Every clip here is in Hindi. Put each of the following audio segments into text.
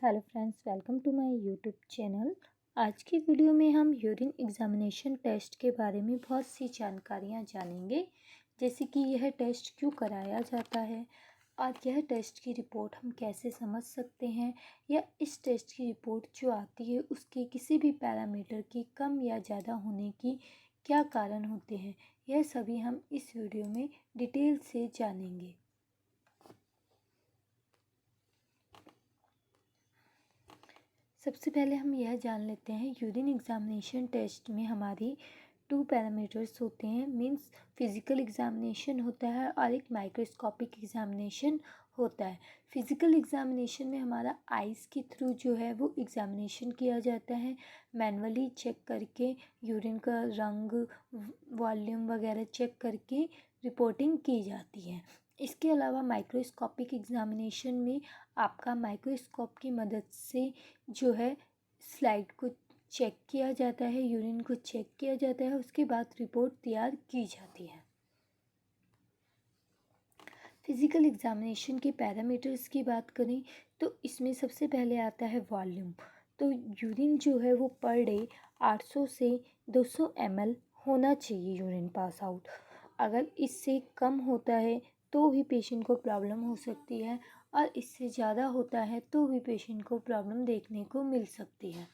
Hello friends, welcome to my YouTube channel. आज की वीडियो में हम यूरिन एग्जामिनेशन टेस्ट के बारे में बहुत सी जानकारियां जानेंगे, जैसे कि यह टेस्ट क्यों कराया जाता है और यह टेस्ट की रिपोर्ट हम कैसे समझ सकते हैं, या इस टेस्ट की रिपोर्ट जो आती है उसके किसी भी पैरामीटर की कम या ज़्यादा होने की क्या कारण होते हैं। यह सभी हम इस वीडियो में डिटेल से जानेंगे। सबसे पहले हम यह जान लेते हैं, यूरिन एग्जामिनेशन टेस्ट में हमारी 2 पैरामीटर्स होते हैं। मीन्स फिज़िकल एग्जामिनेशन होता है और एक माइक्रोस्कोपिक एग्जामिनेशन होता है। फिज़िकल एग्जामिनेशन में हमारा आइज़ के थ्रू जो है वो एग्जामिनेशन किया जाता है, मैनुअली चेक करके यूरिन का रंग, वॉल्यूम वगैरह चेक करके रिपोर्टिंग की जाती है। इसके अलावा माइक्रोस्कोपिक एग्जामिनेशन में आपका माइक्रोस्कोप की मदद से जो है स्लाइड को चेक किया जाता है, यूरिन को चेक किया जाता है, उसके बाद रिपोर्ट तैयार की जाती है। फिज़िकल एग्जामिनेशन के पैरामीटर्स की बात करें तो इसमें सबसे पहले आता है वॉल्यूम। तो यूरिन जो है वो पर डे 800 से 200 ml होना चाहिए यूरिन पास आउट। अगर इससे कम होता है तो भी पेशेंट को प्रॉब्लम हो सकती है, और इससे ज़्यादा होता है तो भी पेशेंट को प्रॉब्लम देखने को मिल सकती है।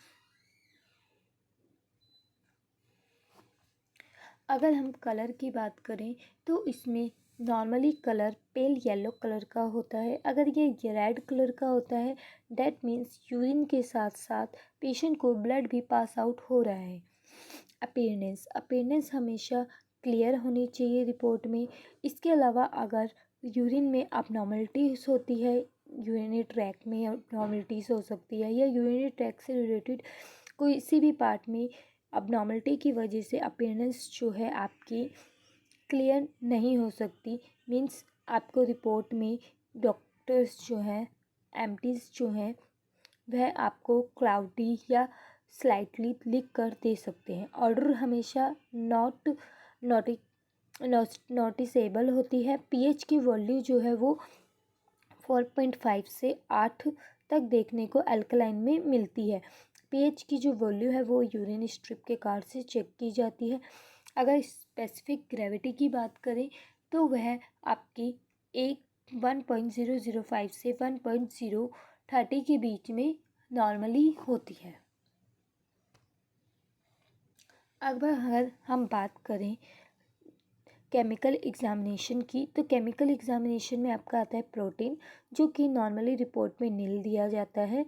अगर हम कलर की बात करें तो इसमें normally colour pale yellow colour का होता है। अगर ये रेड कलर का होता है, डैट मीन्स यूरिन के साथ साथ पेशेंट को ब्लड भी पास आउट हो रहा है। अपीयरेंस हमेशा क्लियर होनी चाहिए रिपोर्ट में। इसके अलावा अगर यूरिन में अबनॉर्मलिटीज़ होती है, यूरिनरी ट्रैक में अबनॉर्मलिटीज़ हो सकती है, या यूरिनरी ट्रैक से रिलेटेड कोई किसी भी पार्ट में अबनॉर्मलिटी की वजह से अपीयरेंस जो है आपकी क्लियर नहीं हो सकती। मीन्स आपको रिपोर्ट में डॉक्टर्स जो हैं, एमटीज जो हैं, वह आपको क्लाउडी या स्लाइटली लिख कर दे सकते हैं। ऑर्डर हमेशा नोटिसेबल होती है। पीएच की वैल्यू जो है वो 4.5 से 8 तक देखने को अल्कलाइन में मिलती है। पीएच की जो वैल्यू है वो यूरिन स्ट्रिप के कार्ड से चेक की जाती है। अगर स्पेसिफिक ग्रेविटी की बात करें तो वह आपकी 1.005 से 1.030 के बीच में नॉर्मली होती है। अब अगर हम बात करें केमिकल एग्जामिनेशन की, तो केमिकल एग्जामिनेशन में आपका आता है प्रोटीन, जो कि नॉर्मली रिपोर्ट में नील दिया जाता है।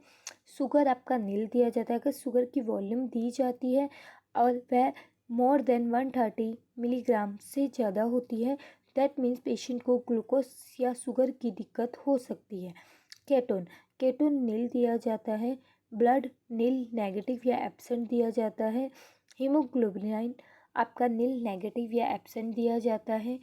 शुगर आपका नील दिया जाता है। अगर शुगर की वॉल्यूम दी जाती है और वह मोर देन 130 मिलीग्राम से ज़्यादा होती है, दैट मीन्स पेशेंट को ग्लूकोज या शुगर की दिक्कत हो सकती है। केटोन नील दिया जाता है। ब्लड नील नेगेटिव या एब्सेंट दिया जाता है। हीमोग्लोबिन आपका नील नेगेटिव या एब्सेंट दिया जाता है।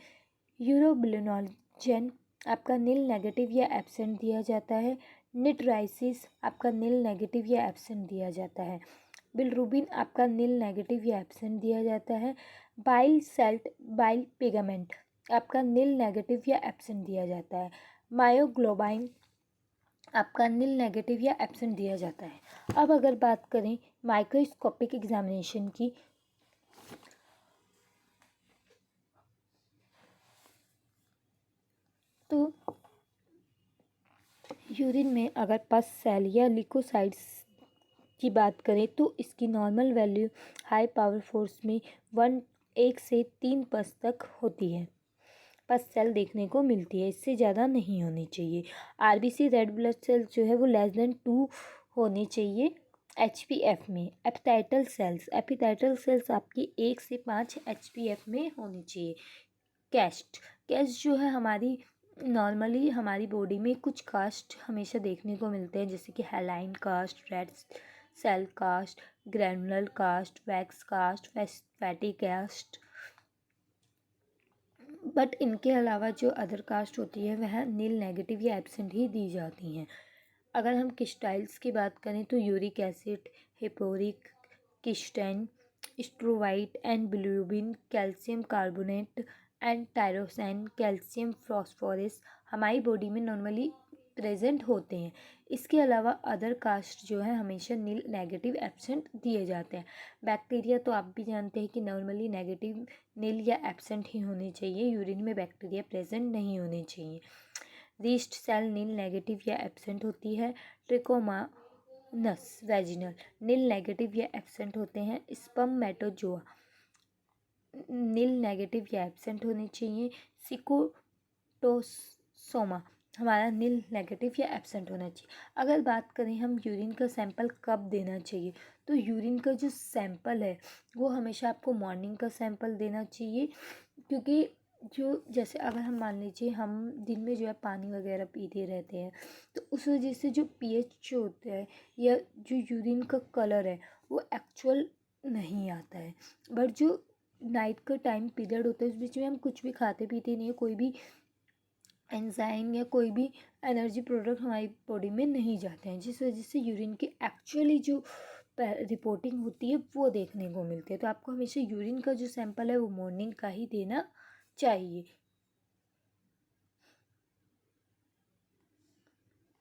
यूरोबिलिनोजन आपका नील नेगेटिव या एब्सेंट दिया जाता है। निट्राइसिस आपका नील नेगेटिव या एब्सेंट दिया जाता है। बिलरुबिन आपका नील नेगेटिव या एब्सेंट दिया जाता है। बाइल पिगमेंट आपका नील नेगेटिव या एब्सेंट दिया जाता है। मायोग्लोबाइन आपका नील नेगेटिव या एब्सेंट दिया जाता है। अब अगर बात करें माइक्रोस्कोपिक एग्जामिनेशन की, तो यूरिन में अगर पस सेल या लिकोसाइड्स की बात करें तो इसकी normal value high power force में 1 से 3 पस तक होती है। पस सेल देखने को मिलती है, इससे ज़्यादा नहीं होनी चाहिए। आरबीसी रेड ब्लड सेल जो है वो लेस देन 2 होनी चाहिए एचपीएफ में। एपिथेलियल सेल्स आपकी 1 से 5 एचपीएफ में होनी चाहिए। कैस्ट जो है हमारी नॉर्मली हमारी बॉडी में कुछ कास्ट हमेशा देखने को मिलते हैं, जैसे कि hyaline cast, red cell cast, granular cast, wax cast, fatty cast. But इनके अलावा जो अदर कास्ट होती है वह नील नेगेटिव या एब्सेंट ही दी जाती हैं। अगर हम किस्टाइल्स की बात करें तो uric acid, hippuric cystine, struvite and bilirubin, calcium carbonate and tyrosine, calcium phosphorus हमारी बॉडी में नॉर्मली प्रेजेंट होते हैं। इसके अलावा अदर कास्ट जो है हमेशा नील नेगेटिव एब्सेंट दिए जाते हैं। बैक्टीरिया तो आप भी जानते हैं कि नॉर्मली नेगेटिव नील या एब्सेंट ही होने चाहिए, यूरिन में बैक्टीरिया प्रेजेंट नहीं होने चाहिए। रीस्ट सेल नील नेगेटिव या एब्सेंट होती है। ट्रिकोमानस वैजिनल नील नेगेटिव या एब्सेंट होते हैं। स्पर्मेटोजोआ नील नेगेटिव या एब्सेंट होने चाहिए। सिकोटोसोमा हमारा नील नेगेटिव या एब्सेंट होना चाहिए। अगर बात करें हम यूरिन का सैंपल कब देना चाहिए, तो यूरिन का जो सैंपल है वो हमेशा आपको मॉर्निंग का सैंपल देना चाहिए, क्योंकि जो जैसे अगर हम मान लीजिए हम दिन में जो है पानी वगैरह पीते रहते हैं, तो उस वजह से जो पीएच जो होता है या जो यूरिन का कलर है वो एक्चुअल नहीं आता है। बट जो नाइट का टाइम पीरियड होता है उस बीच में हम कुछ भी खाते पीते नहीं है, कोई भी एंजाइम या कोई भी एनर्जी प्रोडक्ट हमारी बॉडी में नहीं जाते हैं, जिस वजह से यूरिन की एक्चुअली जो रिपोर्टिंग होती है वो देखने को मिलती है। तो आपको हमेशा यूरिन का जो सैंपल है वो मॉर्निंग का ही देना चाहिए।